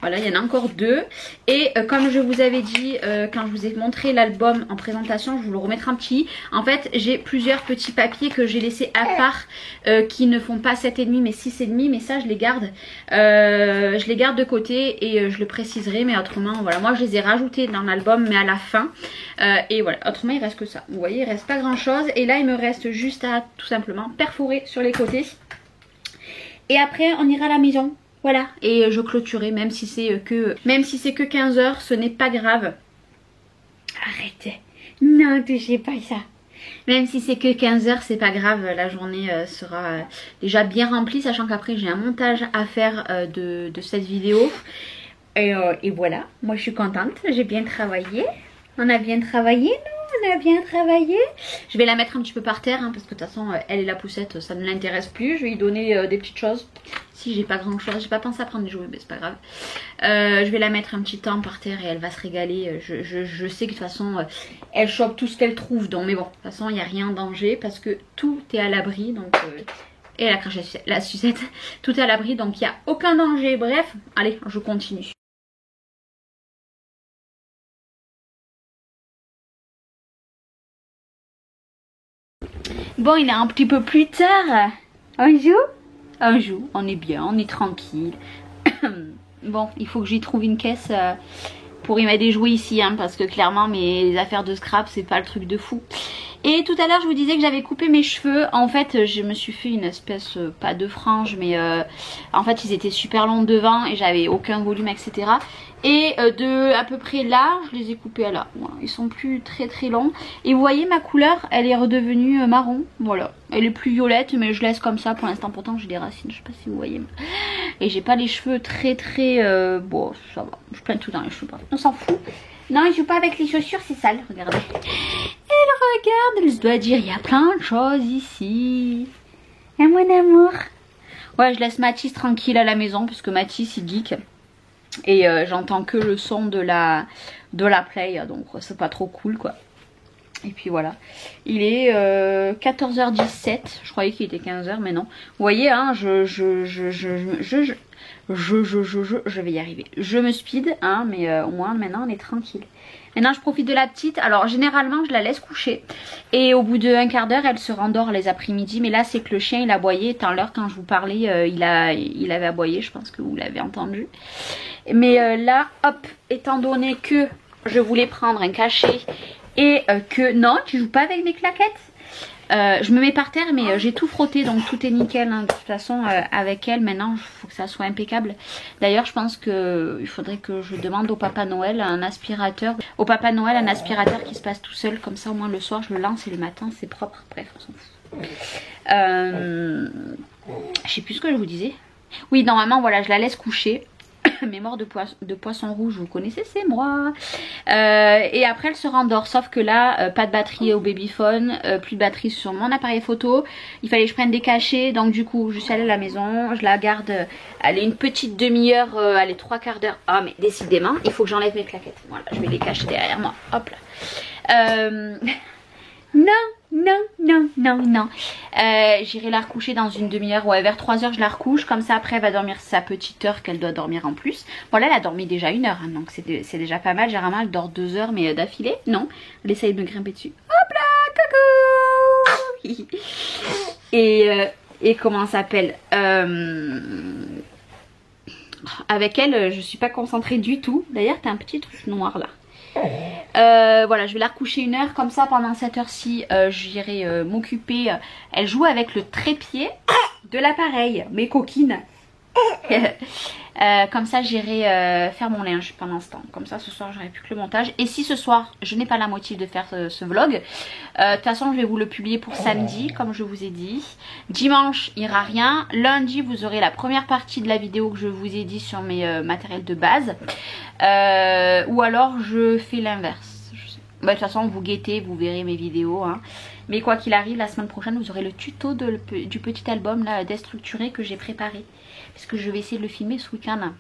Voilà, il y en a encore 2. Et comme je vous avais dit, quand je vous ai montré l'album en présentation, je vous le remettrai en petit. En fait, j'ai plusieurs petits papiers que j'ai laissés à part, qui ne font pas 7,5 mais 6,5. Mais ça, je les garde. Je les garde de côté et je le préciserai. Mais autrement, voilà, moi je les ai rajoutés dans l'album, mais à la fin. Et voilà, autrement, il reste que ça. Vous voyez, il reste pas grand chose. Et là il me reste juste à tout simplement perforer sur les côtés. Et après on ira à la maison. Voilà. Et je clôturerai même si c'est que 15 h, ce n'est pas grave. Arrêtez. Non, touchez pas ça. Même si c'est que 15 h, c'est pas grave. La journée sera déjà bien remplie. Sachant qu'après j'ai un montage à faire de cette vidéo. Et voilà. Moi je suis contente. J'ai bien travaillé. On a bien travaillé, non? On a bien travaillé. Je vais la mettre un petit peu par terre, hein, parce que de toute façon elle et la poussette ça ne l'intéresse plus. Je vais lui donner des petites choses. Si j'ai pas grand chose, j'ai pas pensé à prendre des jouets, mais c'est pas grave. Je vais la mettre un petit temps par terre et elle va se régaler. Je sais que de toute façon elle chope tout ce qu'elle trouve. Donc mais bon, de toute façon il n'y a rien en danger parce que tout est à l'abri. Donc et elle a craché la sucette. Tout est à l'abri, donc il n'y a aucun danger. Bref, allez, je continue. Bon, il est un petit peu plus tard. On joue? On joue, on est bien, on est tranquille. Bon, il faut que j'y trouve une caisse pour y mettre des jouets ici, hein, parce que clairement mes affaires de scrap c'est pas le truc de fou. Et tout à l'heure je vous disais que j'avais coupé mes cheveux. En fait je me suis fait une espèce, pas de frange, mais en fait ils étaient super longs devant et j'avais aucun volume, etc. Et de à peu près là, je les ai coupés à là. Voilà, ils sont plus très très longs. Et vous voyez ma couleur, elle est redevenue marron. Voilà, elle est plus violette, mais je laisse comme ça pour l'instant. Pourtant j'ai des racines, je sais pas si vous voyez. Et j'ai pas les cheveux très bon, ça va. Je plane tout dans les cheveux. On s'en fout. Non, il joue pas avec les chaussures, c'est sale. Regardez. Elle regarde, elle se doit dire, il y a plein de choses ici. Et mon amour. Ouais, je laisse Mathis tranquille à la maison parce que Mathis il geek. Et j'entends que le son de la play, donc c'est pas trop cool quoi. Et puis voilà, il est 14h17, je croyais qu'il était 15h mais non. Vous voyez, hein, je vais y arriver. Je me speed, hein, mais au moins maintenant on est tranquille. Maintenant je profite de la petite. Alors généralement je la laisse coucher et au bout d'un quart d'heure elle se rendort les après-midi. Mais là c'est que le chien il a aboyé. Tant l'heure quand je vous parlais il avait aboyé, je pense que vous l'avez entendu. Mais là hop, étant donné que je voulais prendre un cachet et que non tu joues pas avec mes claquettes. Je me mets par terre mais j'ai tout frotté donc tout est nickel hein. De toute façon avec elle maintenant il faut que ça soit impeccable. D'ailleurs je pense que il faudrait que je demande au Papa Noël un aspirateur. Au Papa Noël un aspirateur qui se passe tout seul, comme ça au moins le soir je le lance et le matin c'est propre. Bref on s'en fout. Je sais plus ce que je vous disais. Oui normalement voilà je la laisse coucher. Mémoire de poisson rouge, vous connaissez, c'est moi. Et après elle se rendort, sauf que là pas de batterie au babyphone, plus de batterie sur mon appareil photo. Il fallait que je prenne des cachets, donc du coup je suis allée à la maison, je la garde, allez une petite demi-heure, allez 3/4 d'heure. Ah mais décidément il faut que j'enlève mes claquettes. Voilà, je vais les cacher derrière moi, hop là. Non. J'irai la recoucher dans une demi-heure. Ouais, vers 3h je la recouche. Comme ça après elle va dormir sa petite heure qu'elle doit dormir en plus. Bon là elle a dormi déjà 1 heure. Hein, donc c'est déjà pas mal. Généralement elle dort 2 heures mais d'affilée. Non. Elle essaye de me grimper dessus. Hop là, coucou. Et comment ça s'appelle avec elle je suis pas concentrée du tout. D'ailleurs t'as un petit truc noir là. Voilà je vais la recoucher 1 heure. Comme ça pendant cette heure-ci j'irai m'occuper. Elle joue avec le trépied de l'appareil, mes coquines. Comme ça j'irai faire mon linge pendant ce temps. Comme ça ce soir j'aurai plus que le montage. Et si ce soir je n'ai pas la motive de faire ce vlog, de toute façon je vais vous le publier pour samedi comme je vous ai dit. Dimanche il n'y aura rien. Lundi vous aurez la première partie de la vidéo que je vous ai dit sur mes matériels de base. Ou alors je fais l'inverse. Bah, de toute façon vous guettez, vous verrez mes vidéos hein. Mais quoi qu'il arrive la semaine prochaine vous aurez le tuto du petit album là déstructuré que j'ai préparé. Parce que je vais essayer de le filmer ce week-end.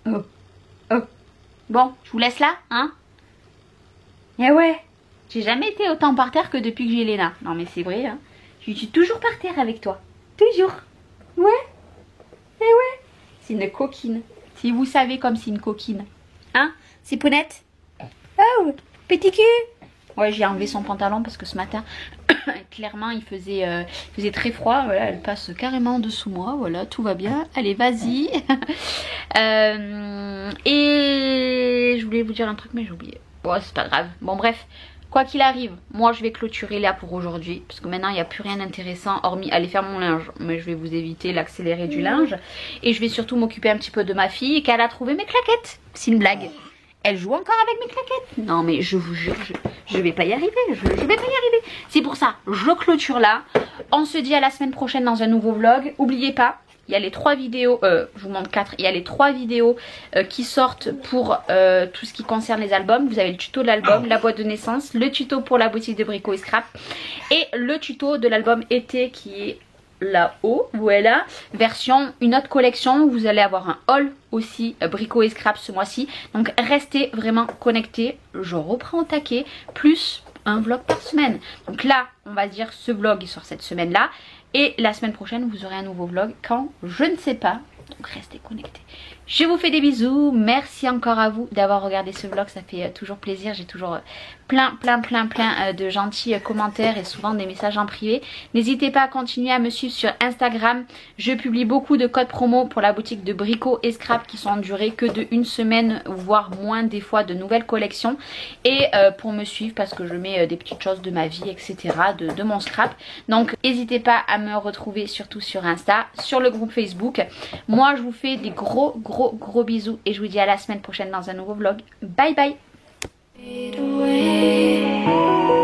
Oh. Bon, je vous laisse là, hein. Eh ouais, j'ai jamais été autant par terre que depuis que j'ai Léna. Non mais c'est vrai, hein. Je suis toujours par terre avec toi. Toujours. Ouais. Eh ouais. C'est une coquine. Si vous savez comme c'est une coquine. Hein, c'est Pounette. Oh, petit cul. Ouais, j'ai enlevé son pantalon parce que ce matin, clairement, il faisait très froid. Voilà, elle passe carrément dessous moi. Voilà, tout va bien. Allez, vas-y. Et je voulais vous dire un truc, mais j'ai oublié. Bon, c'est pas grave. Bon, bref. Quoi qu'il arrive, moi je vais clôturer là pour aujourd'hui. Parce que maintenant il n'y a plus rien d'intéressant hormis aller faire mon linge. Mais je vais vous éviter l'accéléré du linge. Et je vais surtout m'occuper un petit peu de ma fille car elle a trouvé mes claquettes. C'est une blague. Elle joue encore avec mes claquettes. Non mais je vous jure, je vais pas y arriver. Je vais pas y arriver. C'est pour ça, je clôture là. On se dit à la semaine prochaine dans un nouveau vlog. N'oubliez pas, il y a les 3 vidéos, je vous montre 4. Il y a les 3 vidéos qui sortent pour tout ce qui concerne les albums. Vous avez le tuto de l'album, la boîte de naissance, le tuto pour la boutique de Brico et Scrap et le tuto de l'album été qui est là-haut, voilà, version une autre collection. Vous allez avoir un haul aussi Brico et Scrap ce mois-ci, donc restez vraiment connectés. Je reprends au taquet, plus un vlog par semaine. Donc là on va dire ce vlog il sort cette semaine là et la semaine prochaine vous aurez un nouveau vlog quand je ne sais pas, donc restez connectés. Je vous fais des bisous, merci encore à vous d'avoir regardé ce vlog, ça fait toujours plaisir. J'ai toujours plein de gentils commentaires et souvent des messages en privé. N'hésitez pas à continuer à me suivre sur Instagram. Je publie beaucoup de codes promo pour la boutique de Brico et Scrap qui sont en durée que de 1 semaine voire moins des fois de nouvelles collections. Et pour me suivre parce que je mets des petites choses de ma vie etc, de mon scrap. Donc n'hésitez pas à me retrouver surtout sur Insta, sur le groupe Facebook. Moi je vous fais des gros bisous et je vous dis à la semaine prochaine dans un nouveau vlog. Bye bye. Fade away.